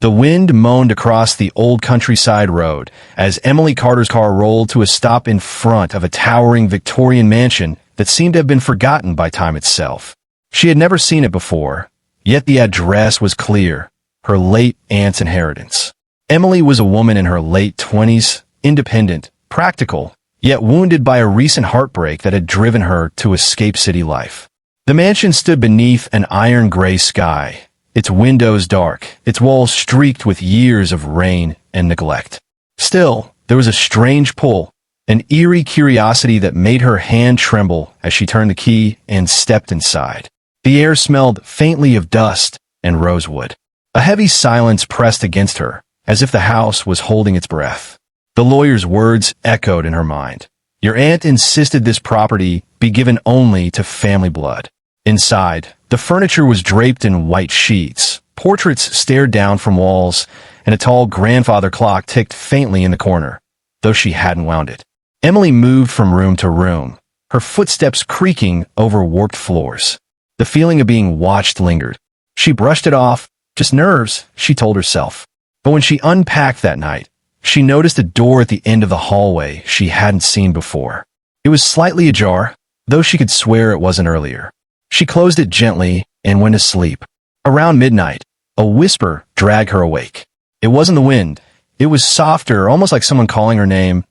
The wind moaned across the old countryside road as Emily Carter's car rolled to a stop in front of a towering Victorian mansion that seemed to have been forgotten by time itself. She had never seen it before, yet the address was clear, her late aunt's inheritance. Emily was a woman in her late 20s, independent, practical, yet wounded by a recent heartbreak that had driven her to escape city life. The mansion stood beneath an iron-gray sky, its windows dark, its walls streaked with years of rain and neglect. Still, there was a strange pull, an eerie curiosity that made her hand tremble as she turned the key and stepped inside. The air smelled faintly of dust and rosewood. A heavy silence pressed against her, as if the house was holding its breath. The lawyer's words echoed in her mind. Your aunt insisted this property be given only to family blood. Inside, the furniture was draped in white sheets, portraits stared down from walls, and a tall grandfather clock ticked faintly in the corner, though she hadn't wound it. Emily moved from room to room, her footsteps creaking over warped floors. The feeling of being watched lingered. She brushed it off, just nerves, she told herself. But when she unpacked that night, she noticed a door at the end of the hallway she hadn't seen before. It was slightly ajar, though she could swear it wasn't earlier. She closed it gently and went to sleep. Around midnight, a whisper dragged her awake. It wasn't the wind. It was softer, almost like someone calling her name.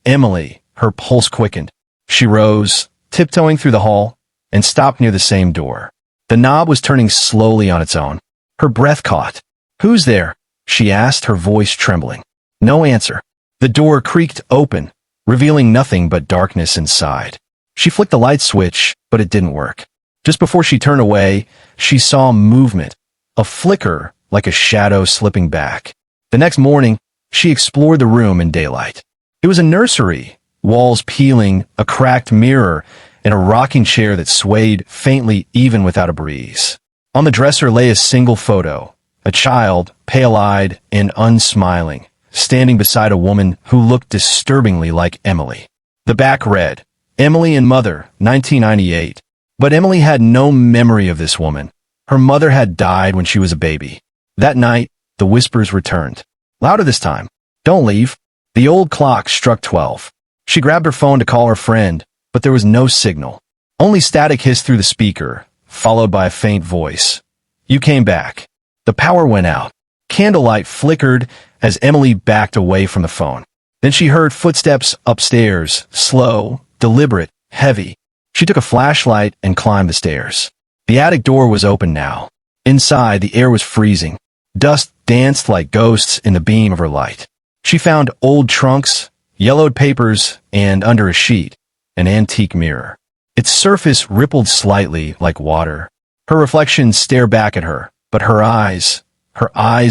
Emily, her pulse quickened. She rose, tiptoeing through the hall, and stopped near the same door. The knob was turning slowly on its own. Her breath caught. "Who's there?" she asked, her voice trembling. No answer. The door creaked open, revealing nothing but darkness inside. She flicked the light switch, but it didn't work. Just before she turned away, she saw movement, a flicker like a shadow slipping back. The next morning, she explored the room in daylight. It was a nursery, walls peeling, a cracked mirror, and a rocking chair that swayed faintly even without a breeze. On the dresser lay a single photo, a child, pale-eyed and unsmiling, standing beside a woman who looked disturbingly like Emily. The back read, Emily and Mother, 1998. But Emily had no memory of this woman. Her mother had died when she was a baby. That night, the whispers returned. Louder this time. Don't leave. The old clock struck 12. She grabbed her phone to call her friend, but there was no signal. Only static hissed through the speaker, followed by a faint voice. You came back. The power went out. Candlelight flickered as Emily backed away from the phone. Then she heard footsteps upstairs, slow, deliberate, heavy. She took a flashlight and climbed the stairs. The attic door was open now. Inside, the air was freezing. Dust danced like ghosts in the beam of her light. She found old trunks, yellowed papers, and under a sheet, an antique mirror. Its surface rippled slightly like water. Her reflection stared back at her, but her eyes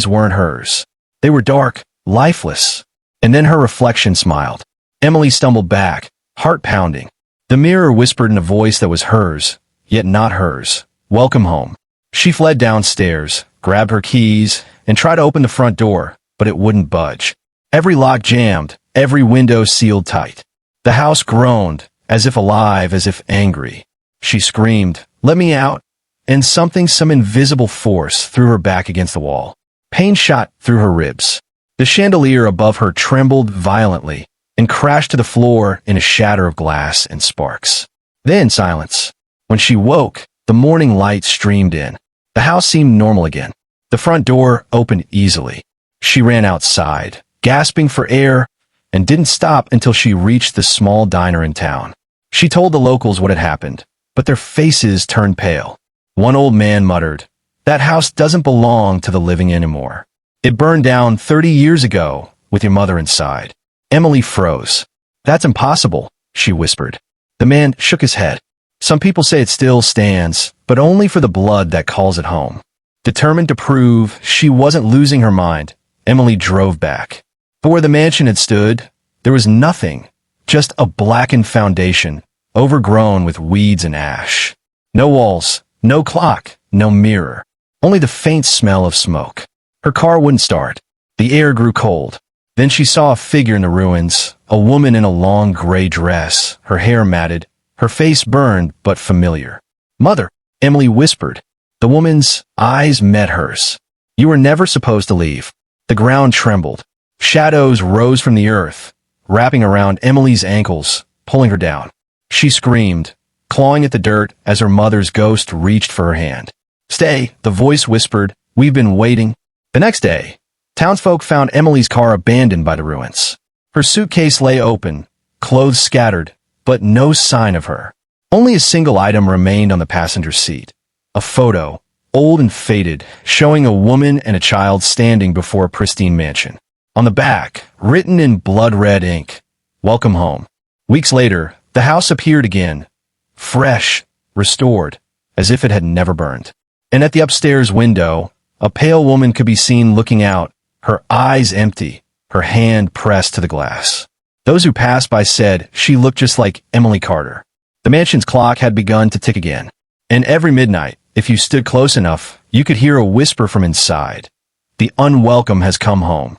weren't hers. They were dark, lifeless. And then her reflection smiled. Emily stumbled back, heart pounding. The mirror whispered in a voice that was hers, yet not hers. Welcome home. She fled downstairs, grabbed her keys, and tried to open the front door, but it wouldn't budge. Every lock jammed, every window sealed tight. The house groaned, as if alive, as if angry. She screamed, "Let me out!" And some invisible force threw her back against the wall. Pain shot through her ribs. The chandelier above her trembled violently and crashed to the floor in a shatter of glass and sparks. Then silence. When she woke, the morning light streamed in. The house seemed normal again. The front door opened easily. She ran outside, gasping for air, and didn't stop until she reached the small diner in town. She told the locals what had happened, but their faces turned pale. One old man muttered, "That house doesn't belong to the living anymore. It burned down 30 years ago with your mother inside." Emily froze. "That's impossible," she whispered. The man shook his head. "Some people say it still stands, but only for the blood that calls it home." Determined to prove she wasn't losing her mind, Emily drove back. But where the mansion had stood, there was nothing, just a blackened foundation, overgrown with weeds and ash. No walls, no clock, no mirror, only the faint smell of smoke. Her car wouldn't start. The air grew cold. Then she saw a figure in the ruins, a woman in a long gray dress, her hair matted, her face burned but familiar. "Mother," Emily whispered. The woman's eyes met hers. "You were never supposed to leave. The ground trembled. Shadows rose from the earth, wrapping around Emily's ankles, pulling her down. She screamed, clawing at the dirt as her mother's ghost reached for her hand. "Stay," the voice whispered. "We've been waiting." The next day, townsfolk found Emily's car abandoned by the ruins. Her suitcase lay open, clothes scattered, but no sign of her. Only a single item remained on the passenger seat. A photo, old and faded, showing a woman and a child standing before a pristine mansion. On the back, written in blood-red ink, "Welcome home." Weeks later, the house appeared again, fresh, restored, as if it had never burned. And at the upstairs window, a pale woman could be seen looking out, her eyes empty, her hand pressed to the glass. Those who passed by said she looked just like Emily Carter. The mansion's clock had begun to tick again. And every midnight, if you stood close enough, you could hear a whisper from inside. "The unwelcome has come home."